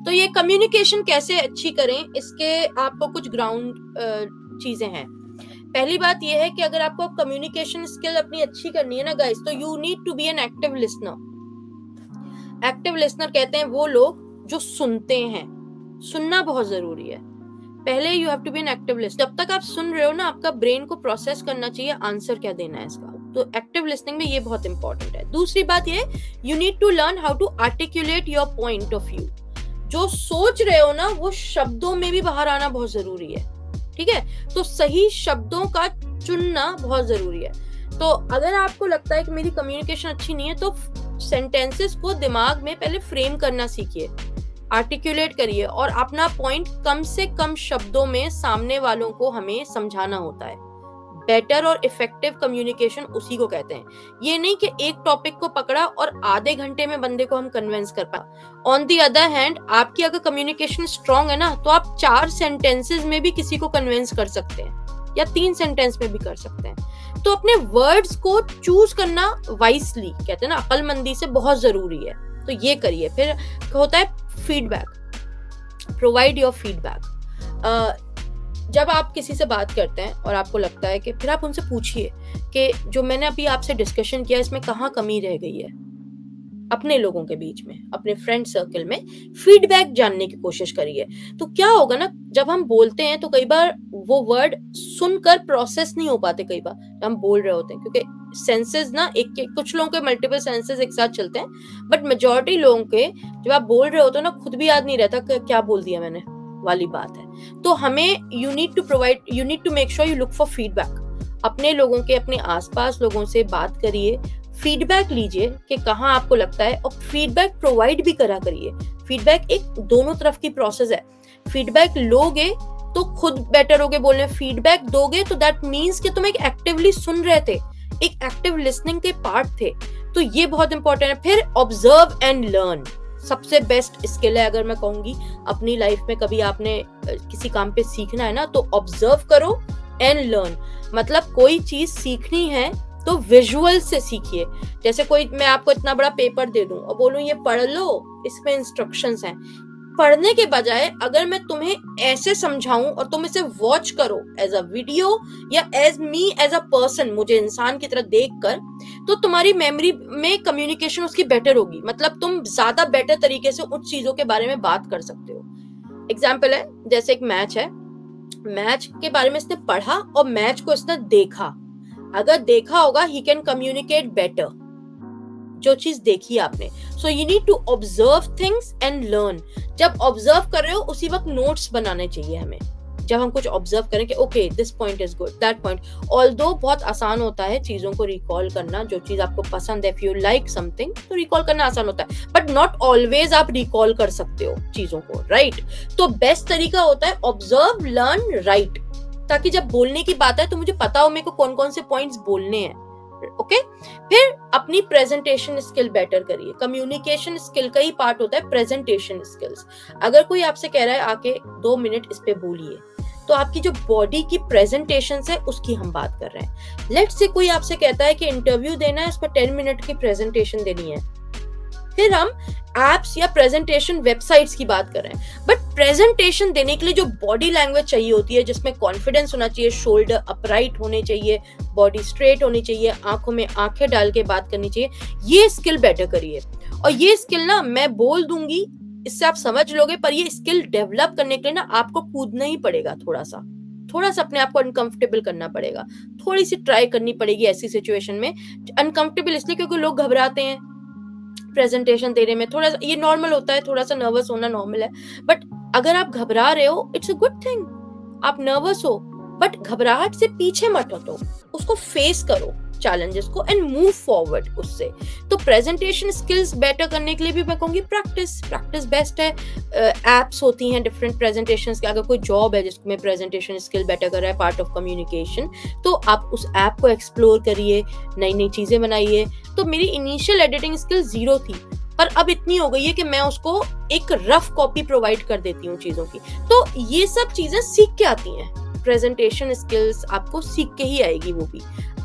तो ये कम्युनिकेशन कैसे अच्छी करें, इसके आपको कुछ ग्राउंड चीजें हैं। पहली बात ये है कि अगर आपको कम्युनिकेशन स्किल अपनी अच्छी करनी है ना गाइस, तो you need to be an active listener. Active listener कहते हैं वो लोग जो सुनते हैं। सुनना बहुत जरूरी है। पहले you have to be an active listener. जब तक आप सुन रहे हो ना, आपका ब्रेन को प्रोसेस करना चाहिए आंसर क्या देना है इसका। तो एक्टिव लिसनिंग में ये बहुत इंपॉर्टेंट है। दूसरी बात ये, you need to learn how to articulate your point of view. जो सोच रहे हो ना, वो शब्दों में भी बाहर आना बहुत जरूरी है। ठीक है, तो सही शब्दों का चुनना बहुत जरूरी है। तो अगर आपको लगता है कि मेरी कम्युनिकेशन अच्छी नहीं है, तो सेंटेंसेस को दिमाग में पहले फ्रेम करना सीखिए, आर्टिकुलेट करिए, और अपना पॉइंट कम से कम शब्दों में सामने वालों को हमें समझाना होता है। बेटर और इफेक्टिव कम्युनिकेशन उसी को कहते हैं। ये नहीं कि एक टॉपिक को पकड़ा और आधे घंटे में बंदे को हम कन्विंस कर पाए। ऑन दी अदर हैंड, आपकी अगर कम्युनिकेशन स्ट्रांग है ना, तो आप 4 सेंटेंसेस में भी किसी को कन्विंस कर सकते हैं, या 3 सेंटेंस में भी कर सकते हैं। तो अपने वर्ड्स को चूज करना वाइसली, कहते हैं ना, अक्लमंदी से, बहुत जरूरी है। तो ये करिए। फिर होता है फीडबैक, प्रोवाइड योर फीडबैक। जब आप किसी से बात करते हैं और आपको लगता है कि, फिर आप उनसे पूछिए कि जो मैंने अभी आपसे डिस्कशन किया इसमें कहाँ कमी रह गई है। अपने लोगों के बीच में, अपने फ्रेंड सर्कल में फीडबैक जानने की कोशिश करिए। तो क्या होगा ना, जब हम बोलते हैं तो कई बार वो वर्ड सुनकर प्रोसेस नहीं हो पाते, कई बार हम बोल रहे होते हैं, क्योंकि सेंसेस ना, कुछ लोगों के मल्टीपल सेंसेस एक साथ चलते हैं, बट मेजॉरिटी लोगों के जब आप बोल रहे होते हो ना, खुद भी याद नहीं रहता कि क्या बोल दिया मैंने, वाली बात है। तो हमें you need to make sure you look for feedback. अपने लोगों के, अपने आसपास लोगों से बात करिए, फीडबैक लीजिए कि कहाँ आपको लगता है, और फीडबैक प्रोवाइड भी करा करिए। फीडबैक एक दोनों तरफ की प्रोसेस है। फीडबैक लोगे तो खुद बेटर होगे बोलने, फीडबैक दोगे तो दैट मीन्स कि तुम एक एक्टिवली सुन रहे थे, एक एक्टिव लिसनिंग के पार्ट थे। तो ये बहुत इंपॉर्टेंट है। फिर ऑब्जर्व एंड लर्न सबसे बेस्ट स्किल है। अगर मैं कहूंगी अपनी लाइफ में कभी आपने किसी काम पे सीखना है ना, तो ऑब्जर्व करो एंड लर्न। मतलब कोई चीज सीखनी है तो विजुअल से सीखिए। जैसे कोई, मैं आपको इतना बड़ा पेपर दे दूं और बोलूं ये पढ़ लो, इसमें इंस्ट्रक्शंस हैं, पढ़ने के बजाय अगर मैं तुम्हें ऐसे समझाऊं और तुम इसे वॉच करो एज अ वीडियो या as me as a person, मुझे इंसान की तरह देखकर, तो तुम्हारी मेमोरी में कम्युनिकेशन उसकी बेटर होगी। मतलब तुम ज्यादा बेटर तरीके से उन चीजों के बारे में बात कर सकते हो। एग्जाम्पल है, जैसे एक मैच है, मैच के बारे में इसने पढ़ा और मैच को इसने देखा। अगर देखा होगा, ही कैन कम्युनिकेट बेटर जो चीज देखी आपने। So you need to observe things and learn. जब ऑब्जर्व कर रहे हो उसी वक्त नोट्स बनाने चाहिए हमें। जब हम कुछ ऑब्जर्व करें कि okay this point is good, that point, although बहुत आसान होता है चीजों को रिकॉल करना। जो चीज आपको पसंद है, इफ यू लाइक समथिंग, तो रिकॉल करना आसान होता है, बट नॉट ऑलवेज आप रिकॉल कर सकते हो चीजों को, राइट? तो बेस्ट तरीका होता है ऑब्जर्व, लर्न, राइट, ताकि जब बोलने की बात है तो मुझे पता हो मेरे को कौन कौन से पॉइंट्स बोलने हैं। ओके फिर अपनी प्रेजेंटेशन स्किल बेटर करिए। कम्युनिकेशन स्किल का ही पार्ट होता है प्रेजेंटेशन स्किल्स। अगर कोई आपसे कह रहा है आके 2 मिनट इस पे बोलिए, तो आपकी जो बॉडी की प्रेजेंटेशन है उसकी हम बात कर रहे हैं। लेट्स से कोई आपसे कहता है कि इंटरव्यू देना है, उस पर 10 मिनट की प्रेजेंटेशन देनी है, फिर हम एप्स या प्रेजेंटेशन वेबसाइट्स की बात कर रहे हैं। बट प्रेजेंटेशन देने के लिए जो बॉडी लैंग्वेज चाहिए होती है, जिसमें कॉन्फिडेंस होना चाहिए, शोल्डर अपराइट होने चाहिए, बॉडी स्ट्रेट होनी चाहिए, आंखों में आंखें डाल के बात करनी चाहिए, ये स्किल बेटर करिए। और ये स्किल ना मैं बोल दूंगी, इससे आप समझ लोगे, पर ये स्किल डेवलप करने के लिए ना आपको कूदना ही पड़ेगा। थोड़ा सा अपने आप को अनकंफर्टेबल करना पड़ेगा, थोड़ी सी ट्राई करनी पड़ेगी ऐसी सिचुएशन में। अनकंफर्टेबल इसलिए क्योंकि लोग घबराते हैं प्रेजेंटेशन देने में, थोड़ा सा ये नॉर्मल होता है, थोड़ा सा नर्वस होना नॉर्मल है। बट अगर आप घबरा रहे हो, इट्स अ गुड थिंग। आप नर्वस हो, बट घबराहट से पीछे मत हटो, उसको फेस करो चैलेंजेस को एंड मूव फॉरवर्ड उससे। तो प्रेजेंटेशन स्किल्स बेटर करने के लिए भी मैं कहूंगी प्रैक्टिस बेस्ट है। एप्स होती हैं डिफरेंट प्रेजेंटेशंस के। अगर कोई जॉब है जिसमें प्रेजेंटेशन स्किल बेटर कर रहा है, पार्ट ऑफ कम्युनिकेशन, तो आप उस ऐप को एक्सप्लोर करिए, नई नई चीजें बनाइए। तो मेरी इनिशियल एडिटिंग स्किल 0 थी, पर अब इतनी हो गई है कि मैं उसको एक रफ कॉपी प्रोवाइड कर देती हूँ चीजों की। तो ये सब चीजें सीख के आती हैं। प्रेजेंटेशन स्किल्स आपको सीख के ही आएगी, वो भी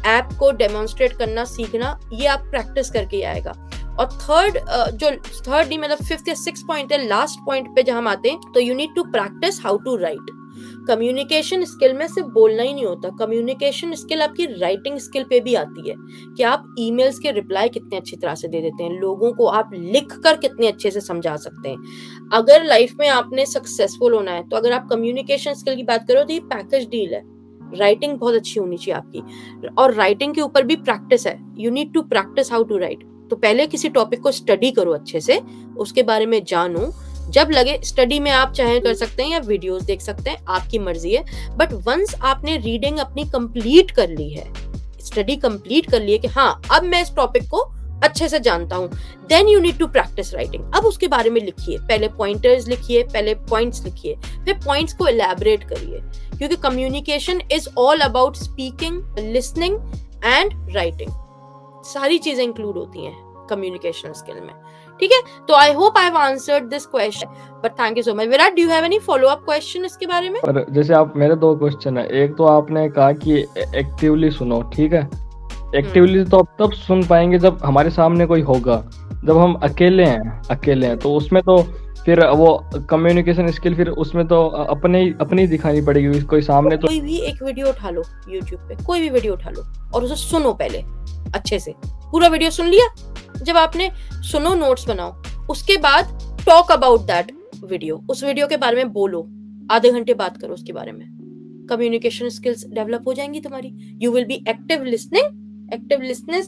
ऐप को डेमोन्स्ट्रेट करना सीखना, ये आप प्रैक्टिस करके आएगा। और थर्ड नहीं मतलब फिफ्थ या सिक्स पॉइंट है, लास्ट पॉइंट पे जब हम आते हैं तो you need to practise how to write. Communication skill में सिर्फ बोलना ही नहीं होता, कम्युनिकेशन स्किल आपकी राइटिंग स्किल पे भी आती है कि आप ईमेल्स के रिप्लाई कितने अच्छी तरह से दे देते हैं, लोगों को आप लिख कर कितने अच्छे से समझा सकते हैं। अगर लाइफ में आपने सक्सेसफुल होना है तो अगर आप कम्युनिकेशन स्किल की बात करो तो ये पैकेज डील है। राइटिंग बहुत अच्छी होनी चाहिए आपकी, और राइटिंग के ऊपर भी प्रैक्टिस है। You need to practise how to write. तो पहले किसी टॉपिक को स्टडी करो अच्छे से, उसके बारे में जानो, जब लगे स्टडी में आप चाहे कर सकते हैं या वीडियोस देख सकते हैं, आपकी मर्जी है। बट वंस आपने रीडिंग अपनी कंप्लीट कर ली है, स्टडी कंप्लीट कर ली है कि हाँ अब मैं इस टॉपिक को अच्छे से जानता हूं, then you need to practise writing. अब उसके बारे में लिखिए, पहले पॉइंटर्स लिखिए, पहले पॉइंट्स लिखिए, फिर पॉइंट्स को एलैबोरेट करिए, क्योंकि communication is all about speaking, listening and writing. सारी चीजें इंक्लूड होती हैं कम्युनिकेशन स्किल में, ठीक है। तो I hope I have answered this question, but thank you so much. Virat, do you have any follow up question इसके बारे में? और जैसे आप, मेरे दो क्वेश्चन है। एक तो आपने कहा कि एक्टिवली सुनो, ठीक है। एक्टिवली तो अब तब सुन पाएंगे जब हमारे सामने कोई होगा। जब हम अकेले हैं तो उसमें तो फिर वो कम्युनिकेशन स्किल फिर उसमें तो अपनी दिखानी पड़ेगी, कोई सामने तो। कोई भी एक वीडियो उठा लो यूट्यूब पे, कोई भी वीडियो उठा लो और उसे सुनो पहले अच्छे से। पूरा वीडियो सुन लिया, जब आपने सुनो, नोट्स बनाओ, उसके बाद टॉक अबाउट दैट वीडियो, उस वीडियो के बारे में बोलो, आधे घंटे बात करो उसके बारे में। कम्युनिकेशन स्किल्स डेवलप हो जाएंगी तुम्हारी। You will be active listening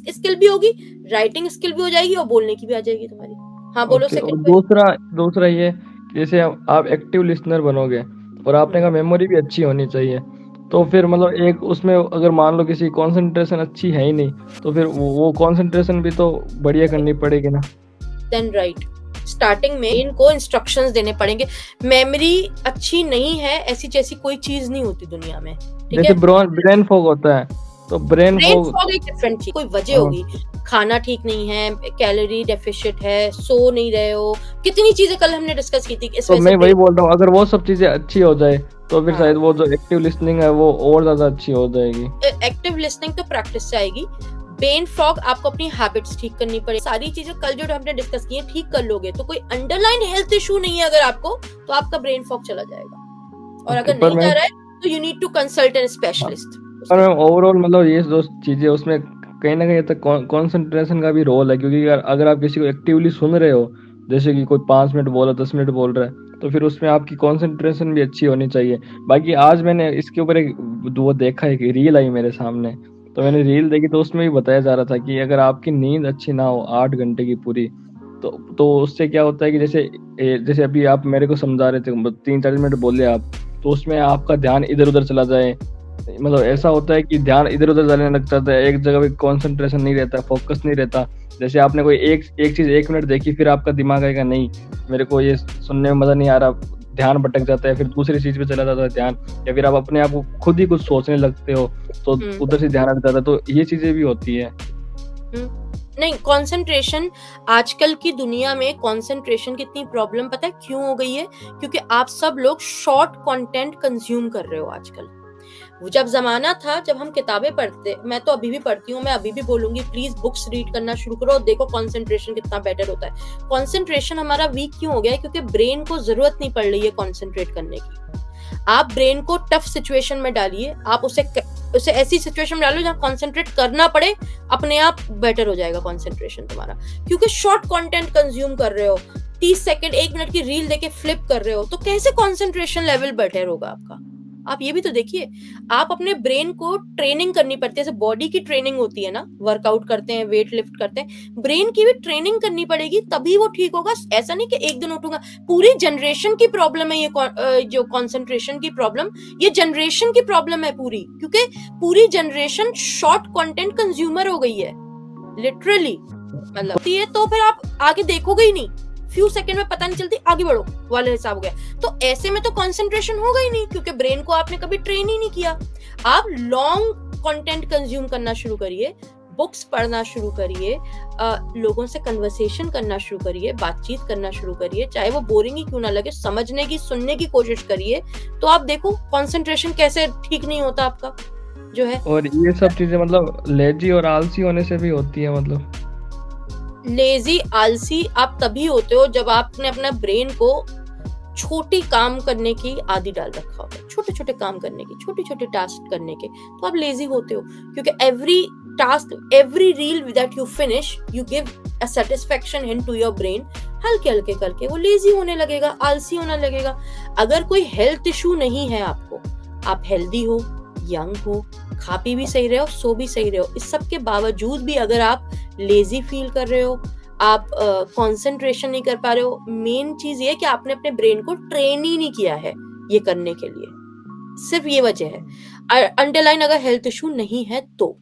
skill भी होगी, राइटिंग स्किल भी हो जाएगी और बोलने की भी आ जाएगी तुम्हारी। हाँ बोलो। सेकंड दूसरा ये, जैसे आप एक्टिव लिसनर बनोगे और आपने कहा मेमोरी भी अच्छी होनी चाहिए, तो फिर मतलब एक उसमें अगर मान लो किसी कंसंट्रेशन अच्छी है ही नहीं, तो फिर वो कंसंट्रेशन भी तो बढ़िया करनी पड़ेगी ना। देन राइट, स्टार्टिंग में इनको इंस्ट्रक्शंस देने पड़ेंगे। मेमोरी अच्छी नहीं है ऐसी जैसी कोई चीज नहीं होती दुनिया में, ठीक है। जैसे ब्रेन फॉग होता है, तो ब्रेन फॉग एक डिफरेंट चीज, कोई वजह होगी, खाना ठीक नहीं है, कैलोरी डेफिशिट है, सो नहीं रहे हो, कितनी चीजें कल हमने डिस्कस की थी। तो मैं वही बोल रहा हूँ, अगर वो सब चीजें अच्छी हो जाए तो फिर शायद वो जो एक्टिव लिसनिंग है वो और ज्यादा अच्छी हो जाएगी। एक्टिव लिसनिंग तो प्रैक्टिस से आएगी। ब्रेन फॉग आपको अपनी हैबिट्स ठीक करनी पड़ेगी। सारी चीजें कल जो हमने डिस्कस की है ठीक कर लोगे तो कोई अंडरलाइन हेल्थ इशू नहीं है अगर आपको, तो आपका ब्रेन फॉग चला जाएगा। और अगर नहीं जा रहा है तो you need to consult an specialist. पर ओवरऑल मतलब ये जो चीजें उसमें कहीं ना कहीं तक कंसंट्रेशन का भी रोल है, क्योंकि अगर आप किसी को एक्टिवली सुन रहे हो, जैसे कि कोई 5 मिनट बोला 10 मिनट बोल रहा है, तो फिर उसमें आपकी कंसंट्रेशन भी अच्छी होनी चाहिए। बाकी आज मैंने इसके ऊपर एक वो देखा, एक रील आई मेरे सामने, तो मैंने रील देखी तो उसमें भी बताया जा रहा था कि अगर आपकी नींद अच्छी ना हो 8 घंटे की पूरी, तो उससे क्या होता है कि जैसे अभी आप मेरे को समझा रहे थे, 3-4 मिनट बोले आप, तो उसमें आपका ध्यान इधर उधर चला जाए। मतलब ऐसा होता है कि ध्यान इधर उधर जाने लग जाता है, एक जगह पे कंसंट्रेशन नहीं रहता, फोकस नहीं रहता। जैसे आपने कोई एक चीज 1 मिनट देखी, फिर आपका दिमाग आएगा नहीं मेरे को ये सुनने में मजा नहीं आ रहा, ध्यान भटक जाता है, फिर दूसरी चीज पे चला जाता है ध्यान, या फिर आप अपने आप को खुद ही कुछ सोचने लगते हो तो उधर से ध्यान हट जाता है। तो ये चीजें भी होती है। नहीं, कंसंट्रेशन, आजकल की दुनिया में कंसंट्रेशन की इतनी प्रॉब्लम पता है क्यों हो गई है? क्योंकि आप सब लोग शॉर्ट कंटेंट कंज्यूम कर रहे हो आजकल। जब जमाना था जब हम किताबें पढ़ते, मैं तो अभी भी पढ़ती हूँ, मैं अभी भी बोलूंगी प्लीज बुक्स रीड करना शुरू करो और देखो कंसंट्रेशन कितना बेटर होता है। कंसंट्रेशन हमारा वीक क्यों हो गया है? क्योंकि ब्रेन को जरूरत नहीं पड़ रही है कंसंट्रेट करने की। आप ब्रेन को टफ सिचुएशन में डालिए, आप उसे ऐसी सिचुएशन में डालो जहाँ कंसंट्रेट करना पड़े, अपने आप बेटर हो जाएगा कंसंट्रेशन तुम्हारा। क्योंकि शॉर्ट कंटेंट कंज्यूम कर रहे हो, 30 सेकंड 1 मिनट की रील देके फ्लिप कर रहे हो, तो कैसे कंसंट्रेशन लेवल बेटर होगा आपका? आप ये भी तो देखिए, आप अपने ब्रेन को ट्रेनिंग करनी पड़ती है, जैसे बॉडी की ट्रेनिंग होती है ना, वर्कआउट करते हैं, वेट लिफ्ट करते हैं, ब्रेन की भी ट्रेनिंग करनी पड़ेगी तभी वो ठीक होगा। ऐसा नहीं कि एक दिन उठूंगा। पूरी जनरेशन की प्रॉब्लम है ये, जो कंसंट्रेशन की प्रॉब्लम, ये जनरेशन की प्रॉब्लम है पूरी, क्योंकि पूरी जनरेशन शॉर्ट कंटेंट कंज्यूमर हो गई है लिटरली। मतलब ये तो फिर आप आगे देखोगे ही नहीं, फ्यू सेकंड में पता नहीं चलती, आगे बढ़ो वाले हिसाब हो गया। तो ऐसे में तो कंसंट्रेशन होगा ही नहीं, क्योंकि ब्रेन को आपने कभी ट्रेन ही नहीं किया। आप लॉन्ग कंटेंट कंज्यूम करना शुरू करिए, बुक्स पढ़ना शुरू करिए, लोगों से कन्वर्सेशन करना शुरू करिए, बातचीत करना शुरू करिए, चाहे वो बोरिंग ही क्यों ना लगे, समझने की, सुनने की कोशिश करिए, तो आप देखो कंसंट्रेशन कैसे ठीक नहीं होता आपका जो है। और ये सब चीजें मतलब लेजी और आलसी होने से भी होती है। मतलब लेजी, आलसी आप तभी होते हो जब आपने अपना ब्रेन को छोटी काम करने की आदि डाल रखा होता है, छोटे छोटे काम करने की, छोटे छोटे टास्क करने के, तो आप लेजी होते हो। क्योंकि every task, every reel that you finish, you give a satisfaction in to your brain. हल्के हल्के करके वो लेजी होने लगेगा, आलसी होने लगेगा। अगर कोई हेल्थ इशू नहीं है आपको, आप हेल्दी हो, यंग हो, खा पी भी सही रहे हो, सो भी सही रहे हो, इस सब के बावजूद भी अगर आप लेजी फील कर रहे हो, आप कंसंट्रेशन नहीं कर पा रहे हो, मेन चीज ये है कि आपने अपने ब्रेन को ट्रेन ही नहीं किया है ये करने के लिए। सिर्फ ये वजह है, अंडरलाइन अगर हेल्थ इशू नहीं है तो।